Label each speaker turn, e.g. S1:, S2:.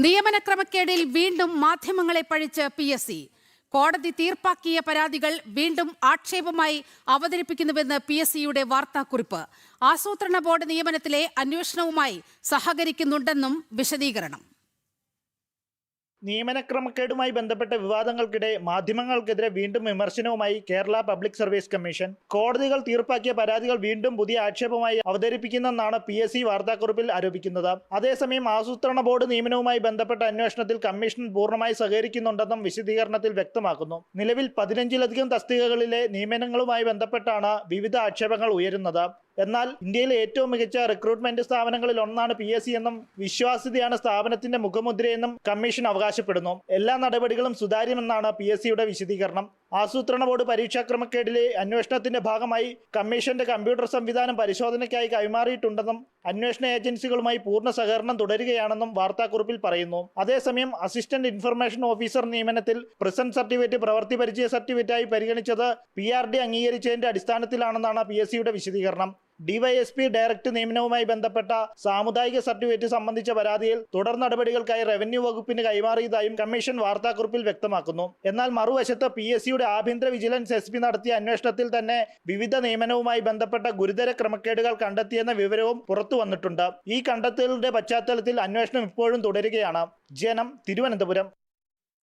S1: നിയമനക്രമക്കേടിൽ വീണ്ടും മാധ്യമങ്ങളെ പഴിച്ച് PSC. കോടതി തീർപ്പാക്കിയ പരാതികൾ വീണ്ടും ആക്ഷേപമായി അവതരിപ്പിക്കുന്നുവെന്ന് PSCയുടെ വാർത്താക്കുറിപ്പ്. ആസൂത്രണ ബോർഡ് നിയമനത്തിലെ അന്വേഷണവുമായി സഹകരിക്കുന്നുണ്ടെന്നും വിശദീകരണം.
S2: നിയമനക്രമക്കേടുമായി ബന്ധപ്പെട്ട വിവാദങ്ങൾക്കിടെ മാധ്യമങ്ങൾക്കെതിരെ വീണ്ടും വിമർശനവുമായി കേരള പബ്ലിക് സർവീസ് കമ്മീഷൻ. കോടതികൾ തീർപ്പാക്കിയ പരാതികൾ വീണ്ടും പുതിയ ആക്ഷേപമായി അവതരിപ്പിക്കുന്നെന്നാണ് PSC വാർത്താക്കുറിപ്പിൽ ആരോപിക്കുന്നത്. അതേസമയം ആസൂത്രണ ബോർഡ് നിയമനവുമായി ബന്ധപ്പെട്ട അന്വേഷണത്തിൽ കമ്മീഷൻ പൂർണ്ണമായി സഹകരിക്കുന്നുണ്ടെന്നും വിശദീകരണത്തിൽ വ്യക്തമാക്കുന്നു. നിലവിൽ 15-ലധികം തസ്തികകളിലെ നിയമനങ്ങളുമായി ബന്ധപ്പെട്ടാണ് വിവിധ ആക്ഷേപങ്ങൾ ഉയരുന്നത്. എന്നാൽ ഇന്ത്യയിലെ ഏറ്റവും മികച്ച റിക്രൂട്ട്മെന്റ് സ്ഥാപനങ്ങളിൽ ഒന്നാണ് PSC എന്നും വിശ്വാസ്യതയാണ് സ്ഥാപനത്തിന്റെ മുഖമുദ്രയെന്നും കമ്മീഷൻ അവകാശപ്പെടുന്നു. എല്ലാ നടപടികളും സുതാര്യമെന്നാണ് PSCയുടെ വിശദീകരണം. ആസൂത്രണ ബോർഡ് പരീക്ഷാക്രമക്കേടിലെ അന്വേഷണത്തിന്റെ ഭാഗമായി കമ്മീഷന്റെ കമ്പ്യൂട്ടർ സംവിധാനം പരിശോധനയ്ക്കായി കൈമാറിയിട്ടുണ്ടെന്നും അന്വേഷണ ഏജൻസികളുമായി പൂർണ്ണ സഹകരണം തുടരുകയാണെന്നും വാർത്താക്കുറിപ്പിൽ പറയുന്നു. അതേസമയം അസിസ്റ്റന്റ് ഇൻഫർമേഷൻ ഓഫീസർ നിയമനത്തിൽ പ്രസന്റ് സർട്ടിഫിക്കറ്റ് പ്രവൃത്തി പരിചയ സർട്ടിഫിക്കറ്റായി പരിഗണിച്ചത് PRD അംഗീകരിച്ചതിന്റെ അടിസ്ഥാനത്തിലാണെന്നാണ് PSCയുടെ വിശദീകരണം. DYSP ഡയറക്ട് നിയമനവുമായി ബന്ധപ്പെട്ട സാമുദായിക സർട്ടിഫിക്കറ്റ് സംബന്ധിച്ച പരാതിയിൽ തുടർ നടപടികൾക്കായി റവന്യൂ വകുപ്പിന് കൈമാറിയതായും കമ്മീഷൻ വാർത്താക്കുറിപ്പിൽ വ്യക്തമാക്കുന്നു. എന്നാൽ മറുവശത്ത് PSCയുടെ ആഭ്യന്തര വിജിലൻസ് SP നടത്തിയ അന്വേഷണത്തിൽ തന്നെ വിവിധ നിയമനവുമായി ബന്ധപ്പെട്ട ഗുരുതര ക്രമക്കേടുകൾ കണ്ടെത്തിയെന്ന വിവരവും പുറത്തു വന്നിട്ടുണ്ട്. ഈ കണ്ടെത്തലുകളുടെ പശ്ചാത്തലത്തിൽ അന്വേഷണം ഇപ്പോഴും തുടരുകയാണ്. ജനം, തിരുവനന്തപുരം.